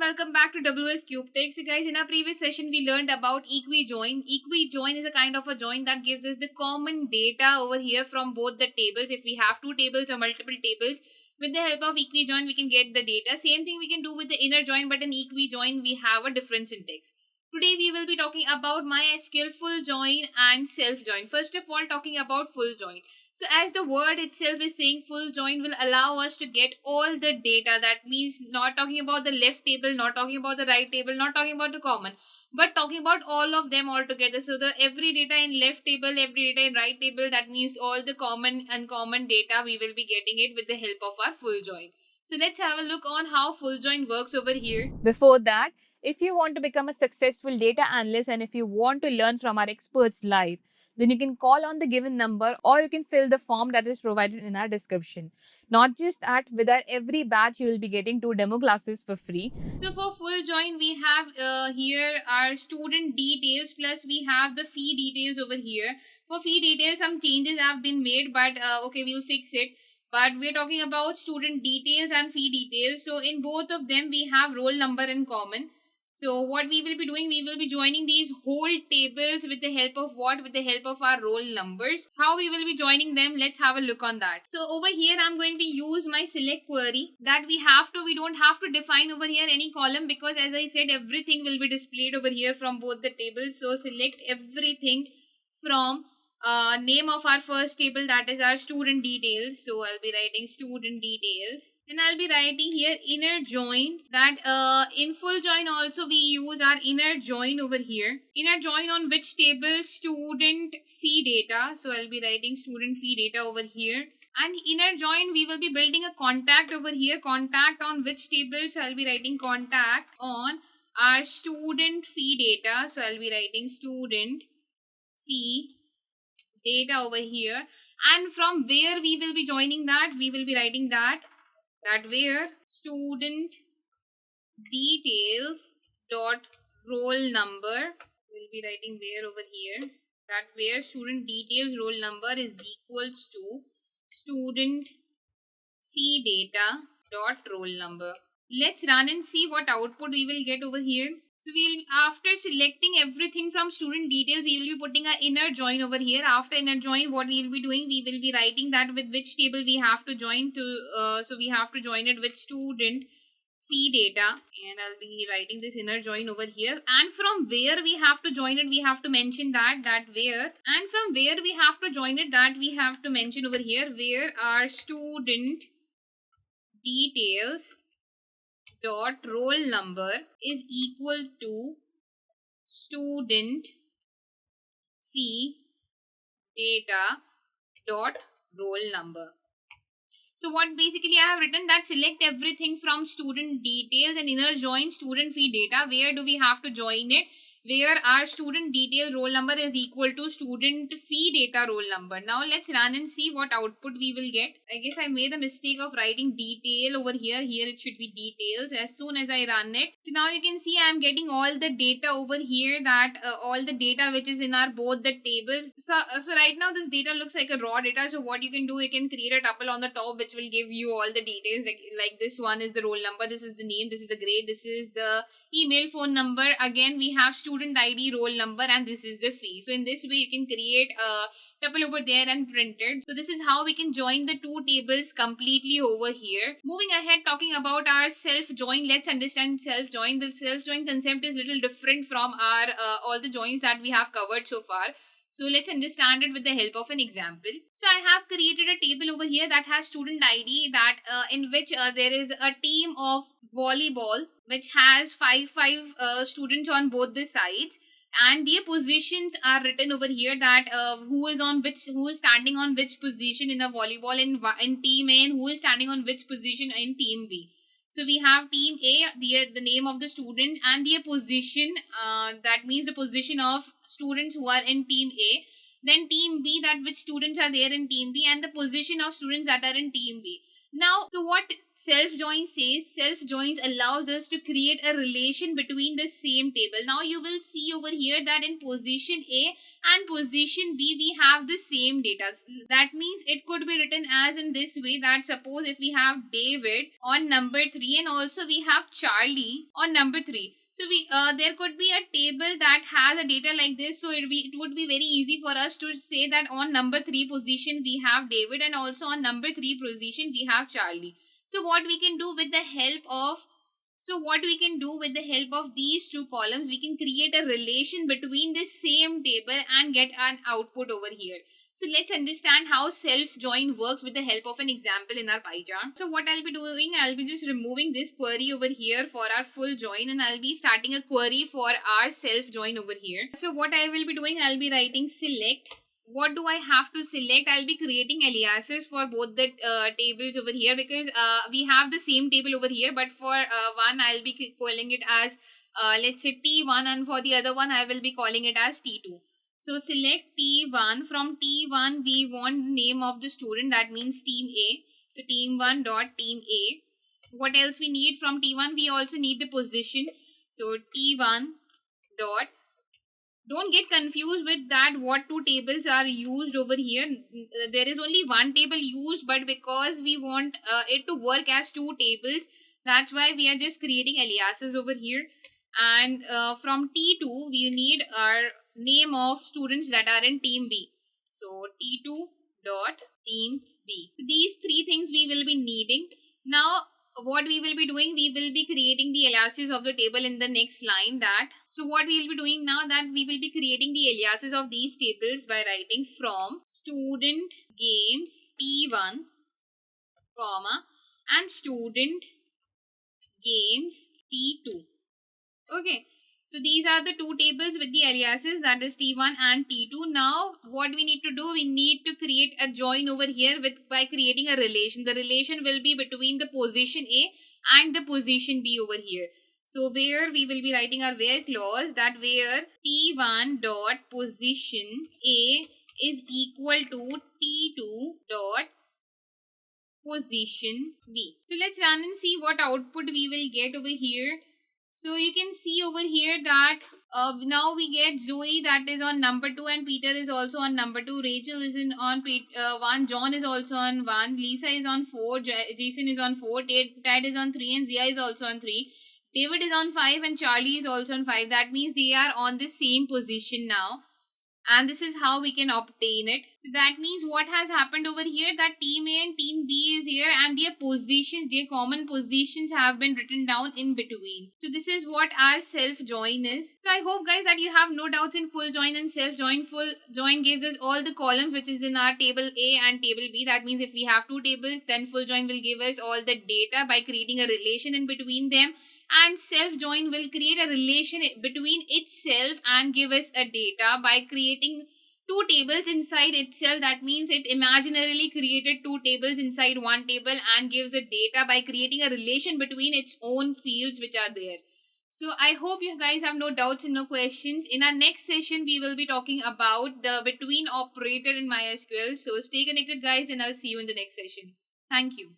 welcome back to WS Cube Tech. So guys, in our previous session we learned about equi-join. Equi-join is a kind of a join that gives us the common data over here from both the tables. If we have two tables or multiple tables, with the help of equi-join we can get the data. Same thing we can do with the inner join, but in equi-join we have a different syntax. Today we will be talking about MySQL full join and self join. First of all, talking about full join. So as the word itself is saying, full join will allow us to get all the data. That means not talking about the left table, not talking about the right table, not talking about the common, but talking about all of them all together. So the every data in left table, every data in right table, that means all the common and uncommon data, we will be getting it with the help of our full join. So let's have a look on how full join works over here. Before that, if you want to become a successful data analyst and if you want to learn from our experts live, then you can call on the given number or you can fill the form that is provided in our description. Not just that, with our every batch, you will be getting 2 demo classes for free. So for full join, we have here our student details plus we have the fee details over here. For fee details, some changes have been made, but okay, we'll fix it. But we're talking about student details and fee details. So in both of them, we have roll number in common. So what we will be doing, we will be joining these whole tables with the help of what? With the help of our roll numbers. How we will be joining them, let's have a look on that. So over here, I'm going to use my select query that we don't have to define over here any column, because as I said, everything will be displayed over here from both the tables. So select everything from name of our first table, that is our student details. So I'll be writing student details and I'll be writing here inner join. That in full join also we use our inner join over here. Inner join on which table? Student fee data. So I'll be writing student fee data over here. And inner join, we will be building a contact over here. Contact on which table? So I'll be writing contact on our student fee data. So I'll be writing student fee data over here. And from where we will be joining that, we will be writing that where student details dot roll number, we'll be writing where over here, that where student details roll number is equals to student fee data dot roll number. Let's run and see what output we will get over here. So we'll, after selecting everything from student details, we will be putting our inner join over here. After inner join, what we will be doing, we will be writing that with which table we have to join to. So we have to join it with student fee data, and I'll be writing this inner join over here. And from where we have to join it, we have to mention that where. And from where we have to join it, that we have to mention over here, where our student details dot roll number is equal to student fee data dot roll number. So what basically I have written, that select everything from student details and inner join student fee data. Where do we have to join it? Where our student detail roll number is equal to student fee data roll number. Now let's run and see what output we will get. I guess I made a mistake of writing detail over here. Here it should be details. As soon as I run it, so now you can see I am getting all the data over here, that all the data which is in our both the tables. So right now this data looks like a raw data. So what you can do, you can create a tuple on the top which will give you all the details, like this one is the roll number, this is the name, this is the grade, this is the email, phone number. Again we have student ID, roll number, and this is the fee. So in this way you can create a tuple over there and print it. So this is how we can join the two tables completely over here. Moving ahead, talking about our self join, let's understand self join. The self join concept is little different from our all the joins that we have covered so far. So let's understand it with the help of an example. So I have created a table over here that has student ID, that in which there is a team of volleyball which has five students on both the sides, and their positions are written over here, that who is standing on which position in the volleyball in team A, and who is standing on which position in team B. So we have team A, the name of the student, and their position, that means the position of students who are in team A. Then team B, that which students are there in team B, and the position of students that are in team B. Now, so what self-join says, self-joins allows us to create a relation between the same table. Now you will see over here that in position A and position B we have the same data. That means it could be written as in this way, that suppose if we have David on number 3 and also we have Charlie on number 3. So there could be a table that has a data like this. So it would be very easy for us to say that on number 3 position we have David and also on number 3 position we have Charlie. So what we can do with the help of these two columns, we can create a relation between the same table and get an output over here. So let's understand how self-join works with the help of an example in our pie chart. So what I'll be doing, I'll be just removing this query over here for our full join, and I'll be starting a query for our self-join over here. So what I will be doing, I'll be writing select. What do I have to select? I'll be creating aliases for both the tables over here, because we have the same table over here, but for one I'll be calling it as let's say T1, and for the other one I will be calling it as T2. So select T1. From T1 we want name of the student, that means team A. So team1 dot team A. What else we need from T1? We also need the position. So T1 dot, don't get confused with that what two tables are used over here. There is only one table used, but because we want it to work as two tables, that's why we are just creating aliases over here. And from T2 we need our name of students that are in team B. So T2 dot team B. So these three things we will be needing. Now what we will be doing, we will be creating the aliases of the table in the next line. So what we will be doing now, that we will be creating the aliases of these tables by writing from student games T1 comma and student games T2. Okay, so these are the two tables with the aliases, that is T1 and T2. Now what we need to do, we need to create a join over here by creating a relation. The relation will be between the position A and the position B over here. So where we will be writing our where clause, that where T1 dot position A is equal to T2 dot position B. So let's run and see what output we will get over here. So you can see over here that now we get Zoe, that is on number 2, and Peter is also on number 2. Rachel is on 1. John is also on 1. Lisa is on 4. Jason is on 4. Ted is on 3, and Zia is also on 3. David is on 5 and Charlie is also on 5. That means they are on the same position now. And this is how we can obtain it. So that means what has happened over here, that team A and team B is here and their positions, their common positions have been written down in between. So this is what our self-join is. So I hope guys that you have no doubts in full join and self-join. Full join gives us all the columns which is in our table A and table B. That means if we have two tables, then full join will give us all the data by creating a relation in between them. And self-join will create a relation between itself and give us a data by creating two tables inside itself. That means it imaginarily created two tables inside one table and gives a data by creating a relation between its own fields which are there. So I hope you guys have no doubts and no questions. In our next session, we will be talking about the between operator in MySQL. So stay connected guys, and I'll see you in the next session. Thank you.